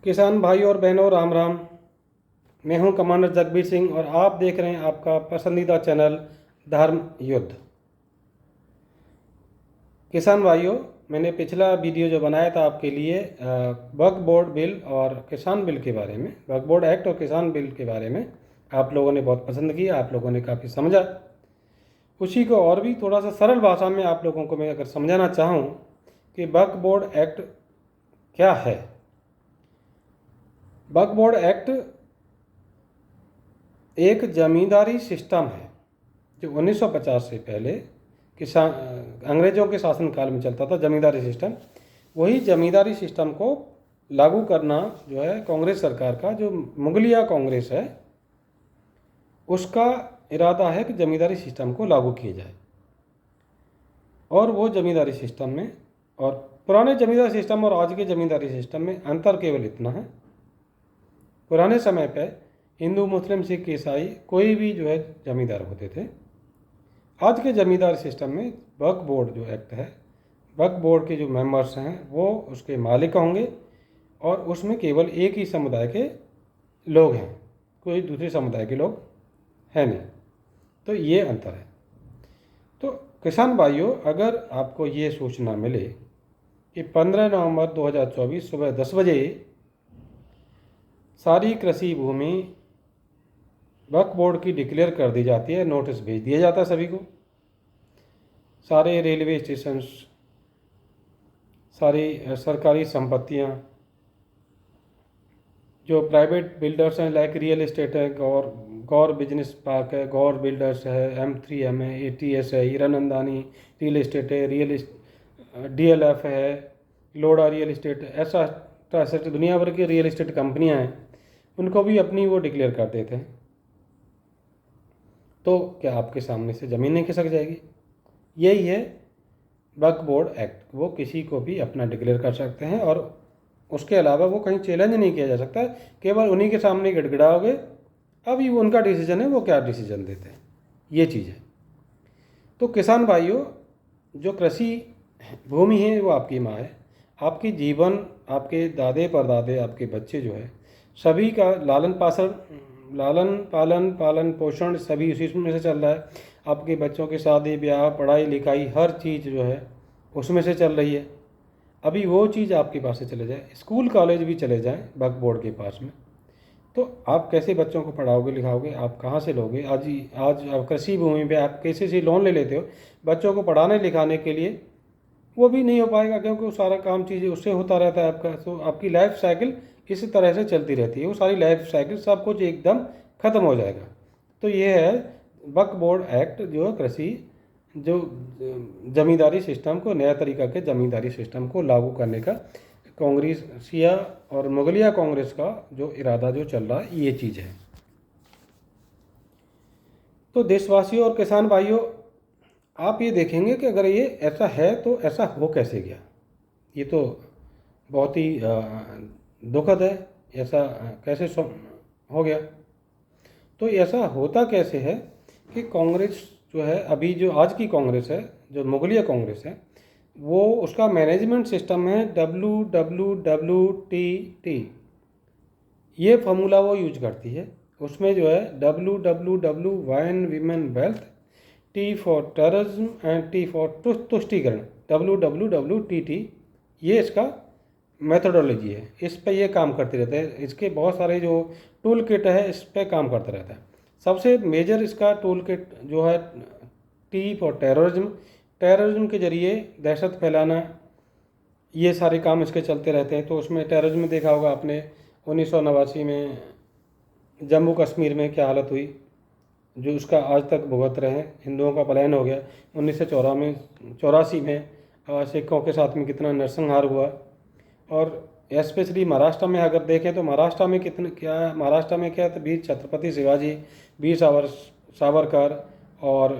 किसान भाई और बहनों, राम राम। मैं हूं कमांडर जगबीर सिंह और आप देख रहे हैं आपका पसंदीदा चैनल धर्म युद्ध। किसान भाइयों, मैंने पिछला वीडियो जो बनाया था आपके लिए वक्फ बोर्ड बिल और किसान बिल के बारे में, वक्फ बोर्ड एक्ट और किसान बिल के बारे में आप लोगों ने बहुत पसंद किया, आप लोगों ने काफ़ी समझा। उसी को और भी थोड़ा सा सरल भाषा में आप लोगों को मैं अगर समझाना चाहूँ कि वक्फ बोर्ड एक्ट क्या है। वक्फ बोर्ड एक्ट एक जमींदारी सिस्टम है जो 1950 से पहले किसान अंग्रेज़ों के शासनकाल में चलता था। जमींदारी सिस्टम, वही जमींदारी सिस्टम को लागू करना जो है कांग्रेस सरकार का, जो मुगलिया कांग्रेस है, उसका इरादा है कि जमींदारी सिस्टम को लागू किया जाए। और वो जमींदारी सिस्टम में और पुराने जमींदारी सिस्टम और आज के जमींदारी सिस्टम में अंतर केवल इतना है, पुराने समय पे हिंदू, मुस्लिम, सिख, ईसाई कोई भी जो है जमींदार होते थे। आज के जमींदार सिस्टम में वक्फ बोर्ड जो एक्ट है, वक्फ बोर्ड के जो मेंबर्स हैं वो उसके मालिक होंगे और उसमें केवल एक ही समुदाय के लोग हैं, कोई दूसरे समुदाय के लोग हैं नहीं। तो ये अंतर है। तो किसान भाइयों, अगर आपको ये सूचना मिले कि 15 नवंबर 2024 सुबह 10 बजे सारी कृषि भूमि वक्फ बोर्ड की डिक्लेयर कर दी जाती है, नोटिस भेज दिया जाता है सभी को, सारे रेलवे स्टेशन, सारी सरकारी संपत्तियां, जो प्राइवेट बिल्डर्स हैं लाइक रियल इस्टेट है, गौर बिजनेस पार्क है, गौर बिल्डर्स है, M3M है, ATS है, हीरानंदानी रियल इस्टेट है, DLF है, लोड़ा रियल इस्टेट, ऐसा दुनिया भर की रियल इस्टेट कंपनियां हैं, उनको भी अपनी वो डिक्लेयर कर देते हैं। तो क्या आपके सामने से ज़मीन नहीं खिसक जाएगी? यही है वक्फ बोर्ड एक्ट। वो किसी को भी अपना डिक्लेयर कर सकते हैं और उसके अलावा वो कहीं चैलेंज नहीं किया जा सकता, केवल उन्हीं के सामने गिड़गिड़ाओगे, अभी वो उनका डिसीजन है, वो क्या डिसीजन देते हैं, ये चीज़ है। तो किसान भाइयों, जो कृषि भूमि है वो आपकी माँ है, आपकी जीवन, आपके दादे परदादे, आपके बच्चे जो है, सभी का लालन पालन पोषण सभी उसी में से चल रहा है। आपके बच्चों की शादी ब्याह, पढ़ाई लिखाई, हर चीज़ जो है उसमें से चल रही है। अभी वो चीज़ आपके पास से चले जाए, स्कूल कॉलेज भी चले जाएं वक्फ बोर्ड के पास में, तो आप कैसे बच्चों को पढ़ाओगे लिखाओगे? आप कहाँ से लोगे? आज आप कृषि भूमि पे आप कैसे से लोन ले लेते हो बच्चों को पढ़ाने लिखाने के लिए? वो भी नहीं हो पाएगा, क्योंकि वो सारा काम चीज़ें उससे होता रहता है आपका। तो आपकी लाइफ साइकिल इस तरह से चलती रहती है, वो सारी लाइफ साइकिल सब कुछ एकदम ख़त्म हो जाएगा। तो ये है वक्फ बोर्ड एक्ट, जो कृषि जो जमींदारी सिस्टम को, नया तरीका के जमींदारी सिस्टम को लागू करने का कांग्रेसिया और मुगलिया कांग्रेस का जो इरादा जो चल रहा है, ये चीज़ है। तो देशवासियों और किसान भाइयों, आप ये देखेंगे कि अगर ये ऐसा है तो ऐसा हो कैसे गया। ये तो बहुत ही दुखद है, ऐसा कैसे हो गया। तो ऐसा होता कैसे है कि कांग्रेस जो है, अभी जो आज की कांग्रेस है, जो मुगलिया कांग्रेस है, वो उसका मैनेजमेंट सिस्टम है WWWTT। ये फार्मूला वो यूज करती है। उसमें जो है WWW wine women wealth, T for terrorism and T for तुष्टीकरण, WWWTT, ये इसका मेथोडोलॉजी है। इस पे ये काम करते रहते हैं। इसके बहुत सारे जो टूल किट है इस पे काम करता रहता है। सबसे मेजर इसका टूल किट जो है T फॉर टेररिज्म, टेररिज्म के जरिए दहशत फैलाना, ये सारे काम इसके चलते रहते हैं। तो उसमें टेररिज्म में देखा होगा आपने 1989 में जम्मू कश्मीर में क्या हालत हुई, जो उसका आज तक भुगत रहे हैं। हिंदुओं का पलायन हो गया 1984 में, सिखों के साथ में कितना नरसंहार हुआ। और स्पेशली महाराष्ट्र में अगर देखें तो महाराष्ट्र में क्या तो वीर छत्रपति शिवाजी, वीर सावरकर और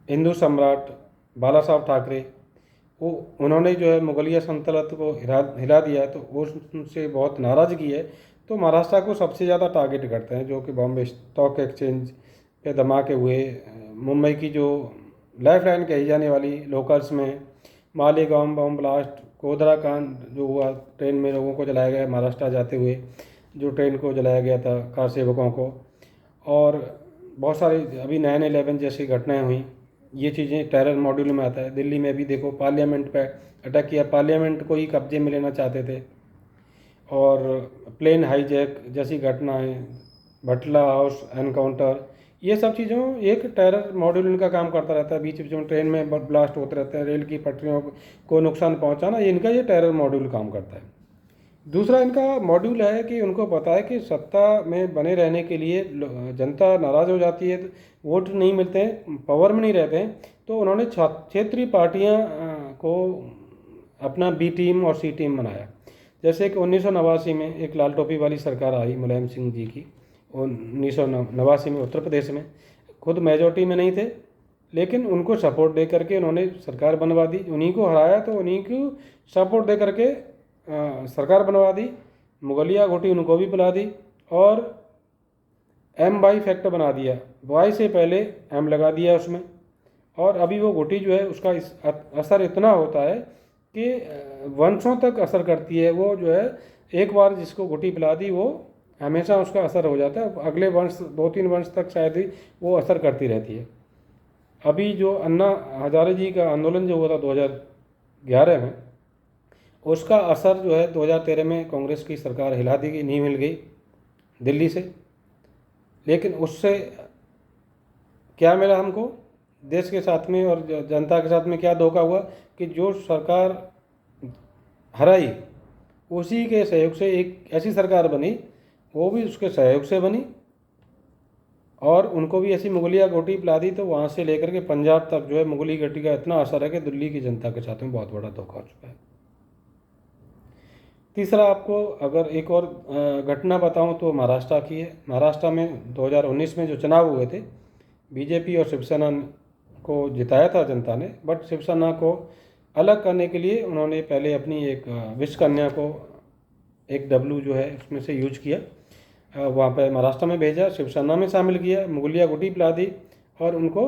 हिंदू सम्राट बाला साहब ठाकरे, वो उन्होंने जो है मुगलिया सल्तनत को हिला दिया, तो उनसे बहुत नाराज़गी है। तो महाराष्ट्र को सबसे ज़्यादा टारगेट करते हैं, जो कि बॉम्बे स्टॉक एक्सचेंज पे धमाके हुए, मुंबई की जो लाइफ लाइन कही जाने वाली लोकल्स में मालेगांव बम ब्लास्ट, कोदरा कांड जो हुआ, ट्रेन में लोगों को जलाया गया महाराष्ट्र जाते हुए, जो ट्रेन को जलाया गया था कार सेवकों को, और बहुत सारी अभी 9/11 जैसी घटनाएं हुई, ये चीज़ें टेरर मॉड्यूल में आता है। दिल्ली में भी देखो पार्लियामेंट पे अटैक किया, पार्लियामेंट को ही कब्जे में लेना चाहते थे, और प्लेन हाईजैक जैसी घटनाएं, भटला हाउस एनकाउंटर, ये सब चीज़ों एक टेरर मॉड्यूल इनका काम करता रहता है। बीच बीच में ट्रेन में ब्लास्ट होते रहते हैं, रेल की पटरियों को नुकसान पहुंचाना, ये इनका ये टेरर मॉड्यूल काम करता है। दूसरा इनका मॉड्यूल है कि उनको पता है कि सत्ता में बने रहने के लिए जनता नाराज़ हो जाती है, तो वोट नहीं मिलते हैं, पावर में नहीं रहते हैं, तो उन्होंने क्षेत्रीय पार्टियां को अपना बी टीम और सी टीम बनाया। जैसे कि 1989 में एक लाल टोपी वाली सरकार आई मुलायम सिंह जी की, 1989 में उत्तर प्रदेश में, खुद मेजॉरिटी में नहीं थे, लेकिन उनको सपोर्ट दे करके उन्होंने सरकार बनवा दी, उन्हीं को हराया तो उन्हीं को सपोर्ट दे करके सरकार बनवा दी। मुगलिया घोटी उनको भी पिला दी, और एम वाई फैक्टर बना दिया, वाई से पहले एम लगा दिया उसमें, और अभी वो घोटी जो है उसका असर इतना होता है कि वंशों तक असर करती है। वो जो है एक बार जिसको घोटी पिला दी वो हमेशा उसका असर हो जाता है, अगले वंश 2-3 वंश तक शायद ही वो असर करती रहती है। अभी जो अन्ना हजारे जी का आंदोलन जो हुआ था 2011 में, उसका असर जो है 2013 में कांग्रेस की सरकार हिला दी गई, नहीं मिल गई दिल्ली से, लेकिन उससे क्या मिला हमको, देश के साथ में और जनता के साथ में क्या धोखा हुआ कि जो सरकार हराई उसी के सहयोग से एक ऐसी सरकार बनी, वो भी उसके सहयोग से बनी, और उनको भी ऐसी मुगलिया घोटी पिला दी, तो वहाँ से लेकर के पंजाब तक जो है मुगली घोटी का इतना असर है कि दिल्ली की जनता के साथ में बहुत बड़ा धोखा हो चुका है। तीसरा आपको अगर एक और घटना बताऊं तो महाराष्ट्र की है। महाराष्ट्र में 2019 में जो चुनाव हुए थे, बीजेपी और शिवसेना को जिताया था जनता ने, बट शिवसेना को अलग करने के लिए उन्होंने पहले अपनी एक विश्वकन्या को, एक डब्लू जो है उसमें से यूज किया, वहाँ पे महाराष्ट्र में भेजा, शिवसेना में शामिल किया, मुगलिया घोटी पिला दी, और उनको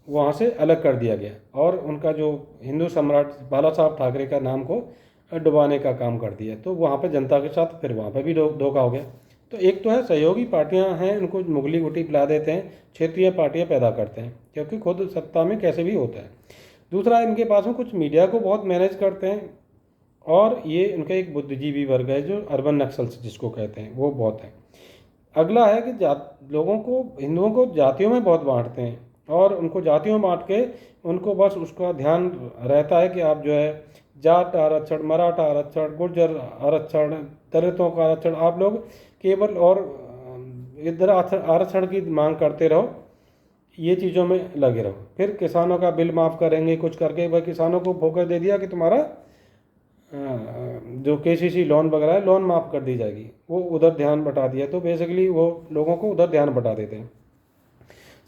वहाँ से अलग कर दिया गया, और उनका जो हिंदू सम्राट बाला साहब ठाकरे का नाम को डुबाने का काम कर दिया। तो वहाँ पे जनता के साथ फिर वहाँ पे भी धोखा हो गया। तो एक तो है सहयोगी पार्टियां हैं, उनको मुगली घोटी पिला देते हैं, क्षेत्रीय पार्टियां पैदा करते हैं, क्योंकि खुद सत्ता में कैसे भी होता है। दूसरा, इनके पास में कुछ मीडिया को बहुत मैनेज करते हैं, और ये इनका एक बुद्धिजीवी वर्ग है जो अर्बन नक्सल्स जिसको कहते हैं, वो बहुत है। अगला है कि लोगों को, हिंदुओं को जातियों में बहुत बांटते हैं, और उनको जातियों में बांट के उनको बस उसका ध्यान रहता है कि आप जो है जाट आरक्षण, मराठा आरक्षण, गुर्जर आरक्षण, दलितों का आरक्षण, आप लोग केवल और इधर आरक्षण की मांग करते रहो, ये चीज़ों में लगे रहो। फिर किसानों का बिल माफ़ करेंगे कुछ करके, भाई किसानों को फोकस दे दिया कि तुम्हारा जो केसीसी लोन वगैरह है, लोन माफ़ कर दी जाएगी, वो उधर ध्यान बटा दिया। तो बेसिकली वो लोगों को उधर ध्यान बटा देते हैं।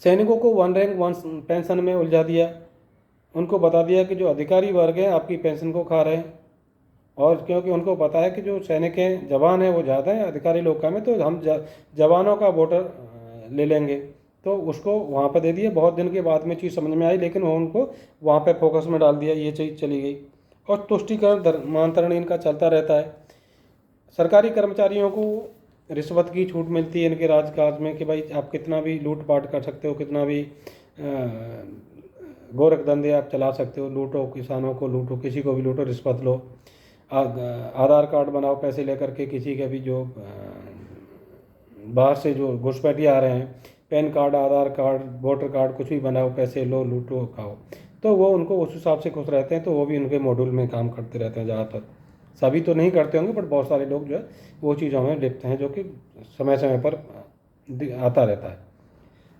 सैनिकों को 1 रैंक 1 पेंशन में उलझा दिया, उनको बता दिया कि जो अधिकारी वर्ग हैं आपकी पेंशन को खा रहे हैं, और क्योंकि उनको पता है कि जो सैनिक हैं, जवान हैं, वो ज़्यादा हैं अधिकारी लोग कम हैं, तो हम जवानों का वोटर ले लेंगे, तो उसको वहाँ पर दे दिया। बहुत दिन के बाद में चीज़ समझ में आई, लेकिन वो उनको वहाँ पे फोकस में डाल दिया, ये चीज़ चली गई। और तुष्टीकरण धर्मांतरण इनका चलता रहता है। सरकारी कर्मचारियों को रिश्वत की छूट मिलती है इनके राजकाज में कि भाई आप कितना भी लूट पाट कर सकते हो, कितना भी गोरख धंधे आप चला सकते हो, लूटो, किसानों को लूटो, किसी को भी लूटो, रिश्वत लो, आधार कार्ड बनाओ पैसे लेकर के, किसी के भी जो बाहर से जो घुसपैठिए आ रहे हैं, पैन कार्ड, आधार कार्ड, वोटर कार्ड, कुछ भी बनाओ, पैसे लो, लूटो, खाओ, तो वो उनको उस हिसाब से खुश रहते हैं। तो वो भी उनके मॉड्यूल में काम करते रहते हैं ज़्यादातर। सभी तो नहीं करते होंगे, बट बहुत सारे लोग जो है वो चीज़ों में लिप्त हैं, जो कि समय समय पर आता रहता है।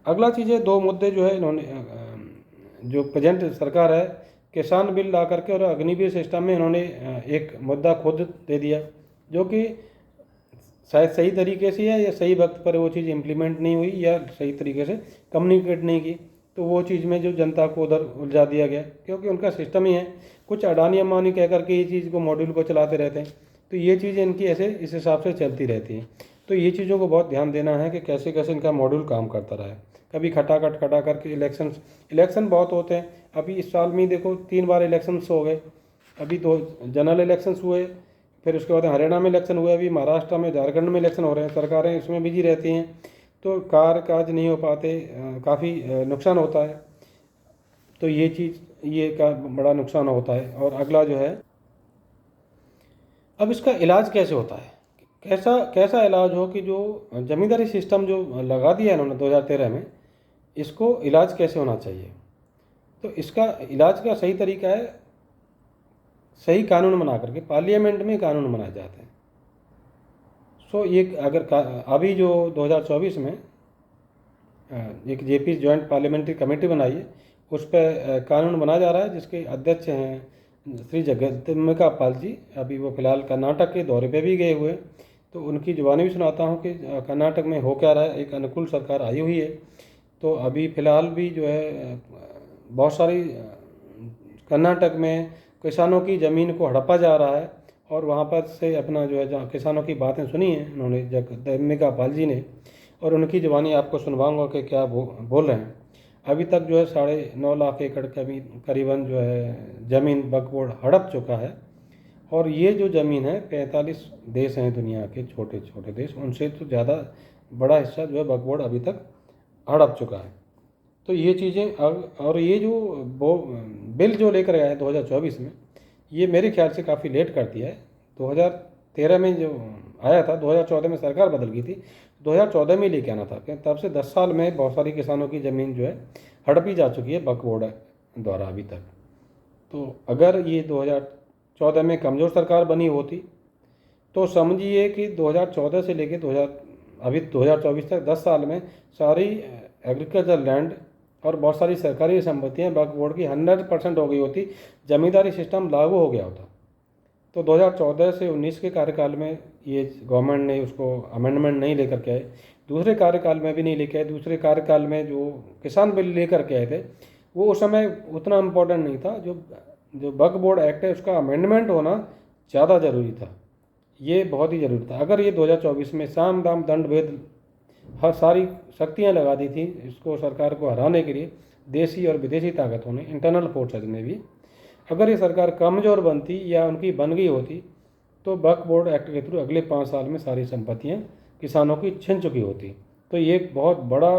अगला चीज़ है, 2 मुद्दे जो है इन्होंने, जो प्रेजेंट सरकार है, किसान बिल ला करके और अग्निवीर सिस्टम में इन्होंने एक मुद्दा खुद दे दिया, जो कि शायद सही तरीके से है या सही वक्त पर वो चीज़ इम्प्लीमेंट नहीं हुई या सही तरीके से कम्युनिकेट नहीं की, तो वो चीज़ में जो जनता को उधर उलझा दिया गया, क्योंकि उनका सिस्टम ही है, कुछ अडानी अम्बानी कह करके ये चीज़ को, मॉड्यूल को चलाते रहते हैं। तो ये चीज़ें इनकी ऐसे इस हिसाब से चलती रहती हैं। तो ये चीज़ों को बहुत ध्यान देना है कि कैसे कैसे इनका मॉड्यूल काम करता रहा है। कभी खटाखट करके इलेक्शन बहुत होते हैं। अभी इस साल में देखो 3 बार इलेक्शंस हो गए, अभी 2 जनरल इलेक्शंस हुए, फिर उसके बाद हरियाणा में इलेक्शन हुए, अभी महाराष्ट्र में झारखंड में इलेक्शन हो रहे हैं, सरकारें इसमें बिजी रहती हैं, तो काज नहीं हो पाते, काफ़ी नुकसान होता है। तो ये चीज़ ये का बड़ा नुकसान होता है। और अगला जो है, अब इसका इलाज कैसे होता है, कैसा कैसा इलाज हो कि जो जमींदारी सिस्टम जो लगा दिया इन्होंने 2013 में, इसको इलाज कैसे होना चाहिए। तो इसका इलाज का सही तरीका है, सही कानून बना करके पार्लियामेंट में कानून बनाए जाते हैं। सो ये अगर अभी जो 2024 में एक जेपी जॉइंट पार्लियामेंट्री कमेटी बनाई है, उस पर कानून बनाया जा रहा है, जिसके अध्यक्ष हैं श्री जगदम्बिका पाल जी। अभी वो फिलहाल कर्नाटक के दौरे पे भी गए हुए, तो उनकी जुबानी भी सुनाता हूँ कि कर्नाटक में हो क्या रहा है। एक अनुकूल सरकार आई हुई है, तो अभी फ़िलहाल भी जो है बहुत सारी कर्नाटक में किसानों की ज़मीन को हड़पा जा रहा है, और वहाँ पर से अपना जो है जहाँ किसानों की बातें सुनी हैं उन्होंने जगदम्बिका पाल जी ने, और उनकी ज़बानी आपको सुनवाऊंगा कि क्या बोल रहे हैं। अभी तक जो है 9.5 लाख एकड़ करीबन जो है ज़मीन वक्फ बोर्ड हड़प चुका है। और ये जो ज़मीन है 45 देश हैं दुनिया के, छोटे छोटे देश, उनसे तो ज़्यादा बड़ा हिस्सा जो है वक्फ बोर्ड अभी तक हड़प चुका है। तो ये चीज़ें और ये जो वो बिल जो लेकर आया है 2024 में, ये मेरे ख्याल से काफ़ी लेट कर दिया है। 2013 में जो आया था, 2014 में सरकार बदल गई थी, 2014 में लेके आना था, क्योंकि तब से 10 साल में बहुत सारी किसानों की ज़मीन जो है हड़पी जा चुकी है वक्फ बोर्ड द्वारा अभी तक। तो अगर ये 2014 में कमज़ोर सरकार बनी होती, तो समझिए कि 2014 से लेके 2000 अभी 2024 तक 10 साल में सारी एग्रीकल्चर लैंड और बहुत सारी सरकारी संपत्तियां वक्फ बोर्ड की 100% हो गई होती, जमींदारी सिस्टम लागू हो गया होता। तो 2014 से 19 के कार्यकाल में ये गवर्नमेंट ने उसको अमेंडमेंट नहीं लेकर के आए, दूसरे कार्यकाल में भी नहीं लेके आए। दूसरे कार्यकाल में जो किसान बिल लेकर के आए थे, वो उस समय उतना इम्पोर्टेंट नहीं था। जो जो वक्फ बोर्ड एक्ट है उसका अमेंडमेंट होना ज़्यादा ज़रूरी था, ये बहुत ही ज़रूरी था। अगर ये 2024 में साम दाम दंड भेद हर सारी शक्तियाँ लगा दी थी इसको सरकार को हराने के लिए, देशी और विदेशी ताकतों ने, इंटरनल फोर्सेज ने भी, अगर ये सरकार कमज़ोर बनती या उनकी बन गई होती, तो वक्फ बोर्ड एक्ट के थ्रू अगले 5 साल में सारी संपत्तियां किसानों की छिन चुकी होती। तो ये एक बहुत बड़ा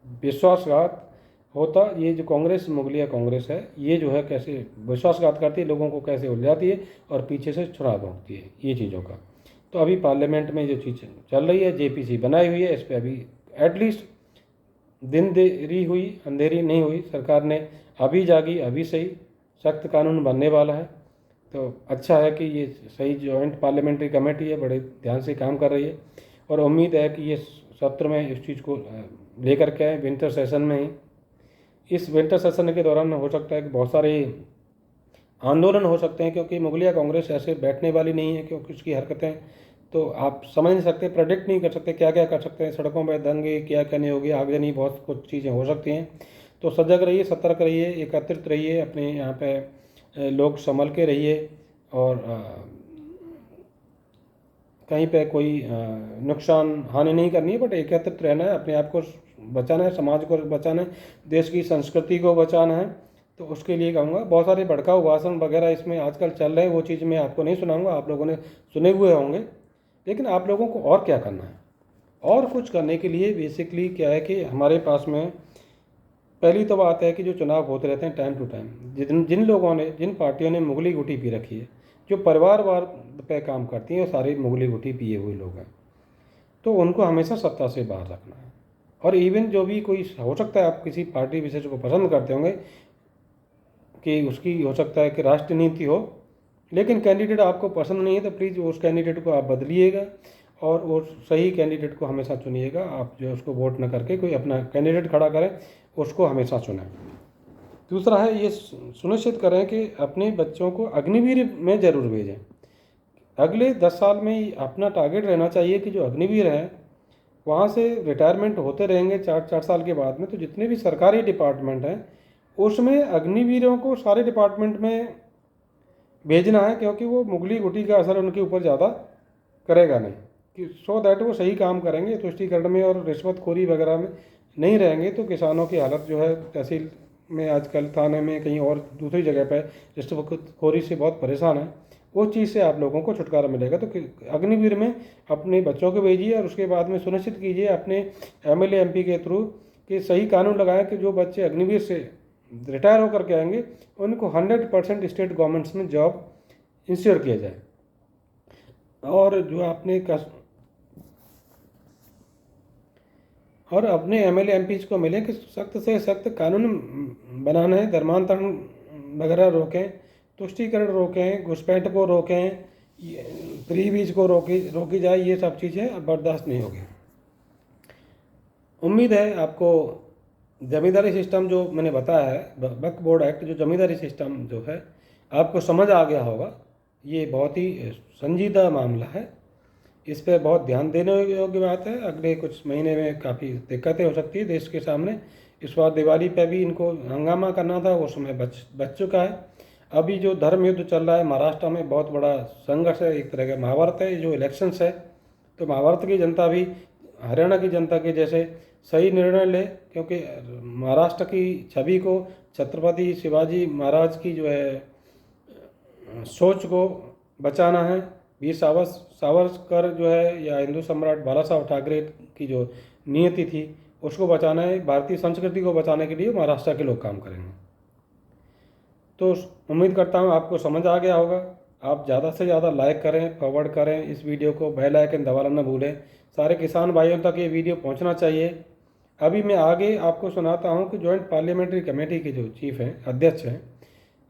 विश्वासघात होता। ये जो कांग्रेस, मुगलिया कांग्रेस है, ये जो है कैसे विश्वासघात करती है, लोगों को कैसे उलझाती है और पीछे से छुरा दौड़ती है ये चीज़ों का। तो अभी पार्लियामेंट में जो चीज़ चल रही है, जेपीसी बनाई हुई है, इस पर अभी एटलीस्ट दिन देरी हुई, अंधेरी नहीं हुई। सरकार ने अभी जागी, अभी सही सख्त कानून बनने वाला है। तो अच्छा है कि ये सही जॉइंट पार्लियामेंट्री कमेटी है, बड़े ध्यान से काम कर रही है, और उम्मीद है कि ये सत्र में इस चीज़ को लेकर के आए, विंटर सेशन में ही। इस विंटर सेशन के दौरान हो सकता है कि बहुत सारे आंदोलन हो सकते हैं, क्योंकि मुगलिया कांग्रेस ऐसे बैठने वाली नहीं है, क्योंकि उसकी हरकतें तो आप समझ नहीं सकते, प्रेडिक्ट नहीं कर सकते क्या क्या कर सकते हैं। सड़कों पर दंगे क्या क्या नहीं होगी, आगजनी, बहुत कुछ चीज़ें हो सकती हैं। तो सजग रहिए, सतर्क रहिए, एकत्रित रहिए, अपने यहाँ पे लोग संभल के रहिए, और कहीं पे कोई नुकसान हानि नहीं करनी है, बट एकत्रित रहना है, अपने आप को बचाना है, समाज को बचाना है, देश की संस्कृति को बचाना है। तो उसके लिए कहूँगा, बहुत सारे भड़काऊ भाषण वगैरह इसमें आजकल चल रहे हैं, वो चीज़ मैं आपको नहीं सुनाऊंगा, आप लोगों ने सुने हुए होंगे। लेकिन आप लोगों को और क्या करना है, और कुछ करने के लिए बेसिकली क्या है कि हमारे पास में पहली तो बात है कि जो चुनाव होते रहते हैं टाइम टू टाइम, जिन लोगों ने, जिन पार्टियों ने मुगली घुटी पी रखी है, जो परिवारवाद पे काम करती हैं, वो सारे मुगली घुटी पिए हुए लोग हैं। तो उनको हमेशा सत्ता से बाहर रखना है। और इवन जो भी कोई, हो सकता है आप किसी पार्टी विशेष को पसंद करते होंगे कि उसकी हो सकता है कि राष्ट्रीय नीति हो, लेकिन कैंडिडेट आपको पसंद नहीं है, तो प्लीज़ उस कैंडिडेट को आप बदलिएगा, और वो सही कैंडिडेट को हमेशा चुनिएगा। आप जो उसको वोट न करके कोई अपना कैंडिडेट खड़ा करें, उसको हमेशा चुनें। दूसरा है, ये सुनिश्चित करें कि अपने बच्चों को अग्निवीर में ज़रूर भेजें। अगले 10 साल में अपना टारगेट रहना चाहिए कि जो अग्निवीर हैं वहाँ से रिटायरमेंट होते रहेंगे 4 साल के बाद में, तो जितने भी सरकारी डिपार्टमेंट हैं उसमें अग्निवीरों को सारे डिपार्टमेंट में भेजना है, क्योंकि वो मुगली घुटी का असर उनके ऊपर ज़्यादा करेगा नहीं, कि सो दैट वो सही काम करेंगे, तुष्टिकरण में और रिश्वतखोरी वगैरह में नहीं रहेंगे। तो किसानों की हालत जो है तहसील में आजकल थाने में कहीं और दूसरी जगह पर रिश्वतखोरी से बहुत परेशान है, उस चीज़ से आप लोगों को छुटकारा मिलेगा। तो अग्निवीर में अपने बच्चों को भेजिए और उसके बाद में सुनिश्चित कीजिए अपने MLA MP के थ्रू कि सही कानून लगाएं कि जो बच्चे अग्निवीर से रिटायर होकर के आएंगे उनको 100% स्टेट गवर्नमेंट्स में जॉब इंश्योर किया जाए। और जो आपने और अपने MLA MPs को मिले कि सख्त से सख्त कानून बनाना है, धर्मांतरण वगैरह रोकें, तुष्टीकरण रोकें, घुसपैठ को रोकें, फ्री बीज को रोकी जाए। ये सब चीज़ें अब बर्दाश्त नहीं होगी। उम्मीद है आपको जमींदारी सिस्टम जो मैंने बताया है, वक्फ बोर्ड एक्ट, जो जमींदारी सिस्टम जो है आपको समझ आ गया होगा। ये बहुत ही संजीदा मामला है, इस पर बहुत ध्यान देने योग्य बात है। अगले कुछ महीने में काफ़ी दिक्कतें हो सकती है देश के सामने। इस बार दिवाली पे भी इनको हंगामा करना था, वो समय बच चुका है। अभी जो धर्म युद्ध चल रहा है महाराष्ट्र में, बहुत बड़ा संघर्ष है, एक तरह का महाभारत है जो इलेक्शंस है। तो महाभारत की जनता भी हरियाणा की जनता के जैसे सही निर्णय ले, क्योंकि महाराष्ट्र की छवि को छत्रपति शिवाजी महाराज की जो है सोच को बचाना है। वीर सावरकर जो है या हिंदू सम्राट बाला साहब ठाकरे की जो नियति थी उसको बचाना है। भारतीय संस्कृति को बचाने के लिए महाराष्ट्र के लोग काम करेंगे। तो उम्मीद करता हूँ आपको समझ आ गया होगा। आप ज़्यादा से ज़्यादा लाइक करें, फॉरवर्ड करें इस वीडियो को, बेल आइकन दबाना न भूलें। सारे किसान भाइयों तक ये वीडियो पहुँचना चाहिए। अभी मैं आगे आपको सुनाता हूँ कि जॉइंट पार्लियामेंट्री कमेटी के जो चीफ हैं, अध्यक्ष हैं,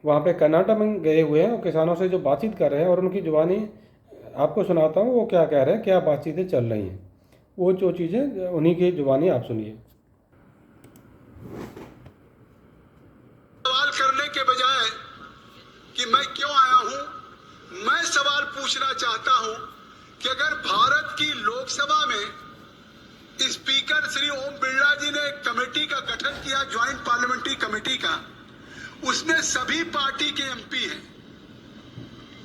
वहाँ पे कर्नाटक में गए हुए हैं और किसानों से जो बातचीत कर रहे हैं और उनकी जुबानी आपको सुनाता हूँ वो क्या कह रहे हैं, क्या बातचीतें चल रही हैं, वो जो चीज़ें उन्हीं की जुबानी आप सुनिए। सवाल करने के बजाय कि मैं क्यों आया हूं, मैं सवाल पूछना चाहता हूं कि अगर भारत की लोकसभा में स्पीकर श्री ओम बिरला जी ने एक कमेटी का गठन किया, ज्वाइंट पार्लियामेंट्री कमेटी का, उसमें सभी पार्टी के MP हैं,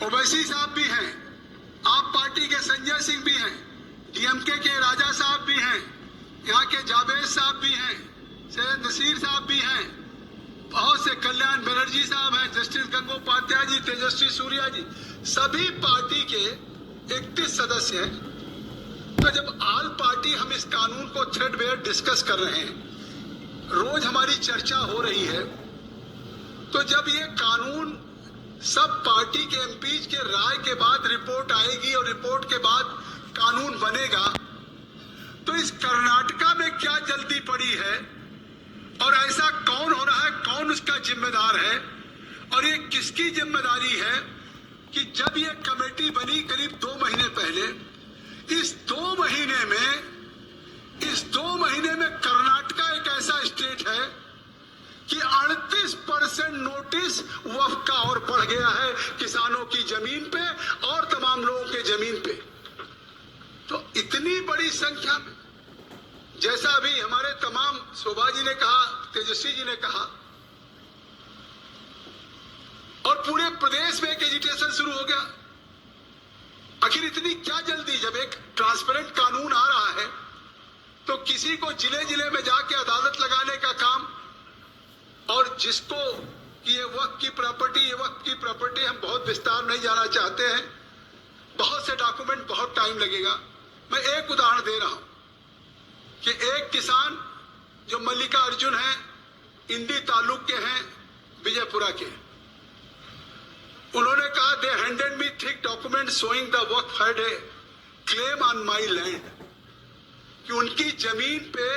ओवैसी साहब भी हैं, आप पार्टी के संजय सिंह भी हैं, DMK के राजा साहब भी हैं, यहाँ के जावेद साहब भी हैं, सैयद नसीर साहब भी हैं, बहुत से कल्याण बनर्जी साहब हैं, जस्टिस गंगोपाध्याय जी, तेजस्वी सूर्या जी, सभी पार्टी के 31 सदस्य हैं। तो जब ऑल पार्टी हम इस कानून को थ्रेडबेयर डिस्कस कर रहे हैं, रोज हमारी चर्चा हो रही है, तो जब ये कानून सब पार्टी के MPs के राय के बाद रिपोर्ट आएगी और रिपोर्ट के बाद कानून बनेगा, तो इस कर्नाटका में क्या जल्दी पड़ी है और ऐसा कौन हो रहा है, कौन उसका जिम्मेदार है और ये किसकी जिम्मेदारी है कि जब ये कमेटी बनी करीब 2 महीने पहले, इस 2 महीने में कर्नाटका एक ऐसा स्टेट है कि 38% नोटिस वक्फ का और बढ़ गया है किसानों की जमीन पे और तमाम लोगों के जमीन पे। तो इतनी बड़ी संख्या में, जैसा अभी हमारे तमाम शोभा जी ने कहा, तेजस्वी जी ने कहा, और पूरे प्रदेश में एक एजिटेशन शुरू हो गया। आखिर इतनी क्या जल्दी? जब एक ट्रांसपेरेंट कानून आ रहा है तो किसी को जिले जिले में जाके अदालत लगाने का काम, और जिसको कि ये वक्त की प्रॉपर्टी, हम बहुत विस्तार नहीं जाना चाहते हैं, बहुत से डॉक्यूमेंट, बहुत टाइम लगेगा। मैं एक उदाहरण दे रहा हूं कि एक किसान जो मल्लिका अर्जुन है, इंडी तालुक के हैं, विजयपुरा के, उन्होंने कहा they handed me thick document showing the Waqf had a claim on my land, कि उनकी जमीन पे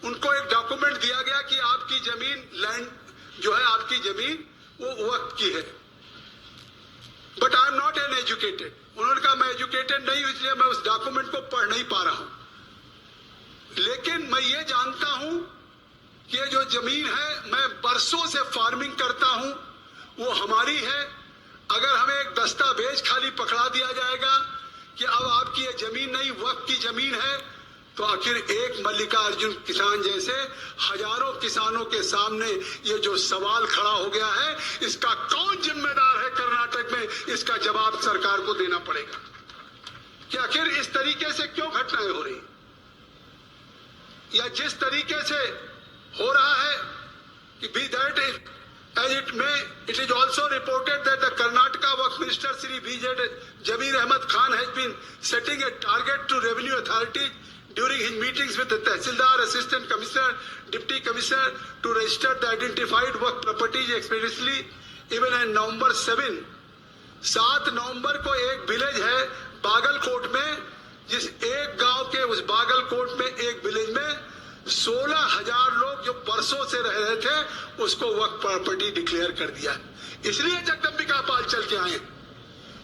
उनको एक डॉक्यूमेंट दिया गया कि आपकी जमीन, लैंड जो है आपकी जमीन, वो वक्त की है। But I am not an educated, उन्होंने कहा मैं एजुकेटेड नहीं हूं इसलिए मैं उस डॉक्यूमेंट को पढ़ नहीं पा रहा हूं, लेकिन मैं ये जानता हूं कि ये जो जमीन है, मैं बरसों से फार्मिंग करता हूं, वो हमारी है। अगर हमें एक दस्तावेज खाली पकड़ा दिया जाएगा कि अब आपकी ये जमीन नहीं, वक्त की जमीन है, तो आखिर एक मल्लिका अर्जुन किसान जैसे हजारों किसानों के सामने ये जो सवाल खड़ा हो गया है, इसका कौन जिम्मेदार है कर्नाटक में, इसका जवाब सरकार को देना पड़ेगा कि आखिर इस तरीके से क्यों घटनाएं हो रही, या जिस तरीके से हो रहा है be that as it is also reported that the Karnataka Waqf Minister Sri V.J. Jamir Ahmad Khan has been setting a target to revenue authorities during his meetings with the Tehsildar, Assistant Commissioner, Deputy Commissioner to register the identified Waqf properties expeditiously. Even in November 7 नवंबर को एक village है बागलकोट में, जिस एक गांव के उस बागलकोट में एक विलेज में 16,000 लोग जो बरसों से रह रहे थे उसको वक्फ प्रॉपर्टी डिक्लेयर कर दिया। इसलिए जगदम्बिका पाल चल के आए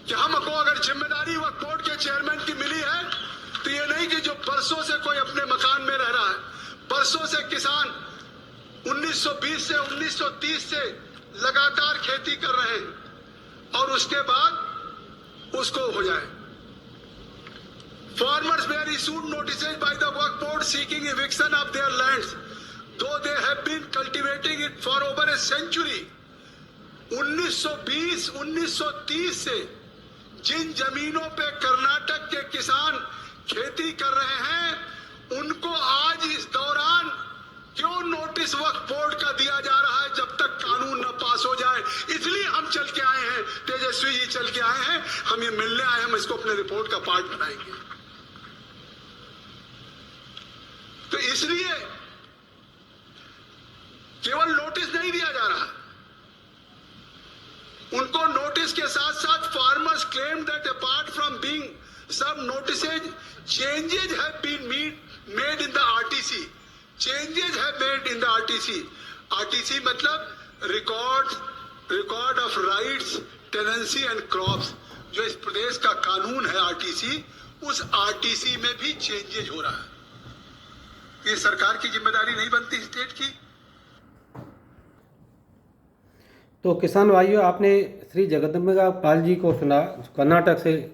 कि हमको अगर जिम्मेदारी वक्फ बोर्ड के चेयरमैन की मिली है तो ये नहीं कि जो बरसों से कोई अपने मकान में रह रहा है, बरसों से किसान 1920 से 1930 से लगातार खेती कर रहे हैं और उसके बाद उसको हो जाए। Farmers were issued notices by the Waqf Board seeking eviction of their lands, though they have been cultivating it for over a century. 1920-1930 से जिन जमीनों पे कर्नाटक के किसान खेती कर रहे हैं उनको आज इस दौरान क्यों नोटिस वक्फ बोर्ड का दिया जा रहा है जब तक कानून न पास हो जाए? इसलिए हम चल के आए हैं, तेजस्वी जी चल के आए हैं, हम ये मिलने आए, हम इसको अपने रिपोर्ट का पार्ट बनाएंगे। तो इसलिए केवल नोटिस नहीं दिया जा रहा, उनको नोटिस के साथ साथ farmers claim that apart from being some notices, changes have been made in the RTC. Changes have made in the RTC. RTC मतलब record of rights, tenancy and crops. जो इस प्रदेश का कानून है RTC, उस RTC में भी चेंजेज हो रहा है। ये सरकार की जिम्मेदारी नहीं बनती स्टेट की। तो किसान भाइयों, आपने श्री जगदम्बिका पाल जी को सुना, कर्नाटक से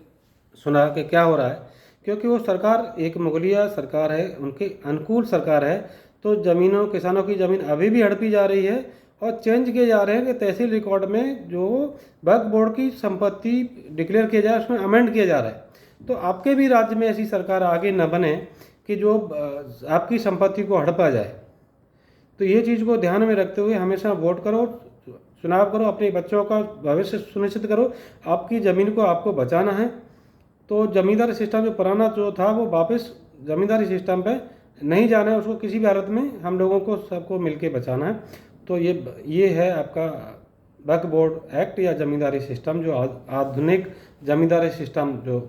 सुना कि क्या हो रहा है, क्योंकि वो सरकार एक मुगलिया सरकार है, उनके अनुकूल सरकार है। तो ज़मीनों, किसानों की ज़मीन अभी भी हड़पी जा रही है और चेंज किए जा रहे हैं कि तहसील रिकॉर्ड में जो वक्फ बोर्ड की संपत्ति डिक्लेयर किया जाए उसमें अमेंड किया जा रहा है। तो आपके भी राज्य में ऐसी सरकार आगे न बने कि जो आपकी संपत्ति को हड़पा जाए। तो ये चीज़ को ध्यान में रखते हुए हमेशा वोट करो, चुनाव करो, अपने बच्चों का भविष्य सुनिश्चित करो। आपकी ज़मीन को आपको बचाना है। तो ज़मींदारी सिस्टम जो पुराना जो था वो वापस ज़मींदारी सिस्टम पे नहीं जाना है, उसको किसी भी हालत में हम लोगों को सबको मिलके बचाना है। तो ये है आपका वक्फ बोर्ड एक्ट या ज़मींदारी सिस्टम, जो आधुनिक ज़मींदारी सिस्टम जो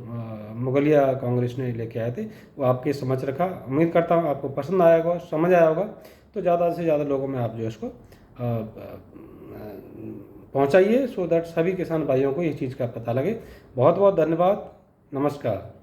मुगलिया कांग्रेस ने लेके आए थे, वो आपके समझ रखा। उम्मीद करता हूँ आपको पसंद आया होगा, समझ आया होगा। तो ज़्यादा से ज़्यादा लोगों में आप जो इसको पहुँचाइए, सो दैट सभी किसान भाइयों को इस चीज़ का पता लगे। बहुत बहुत धन्यवाद, नमस्कार।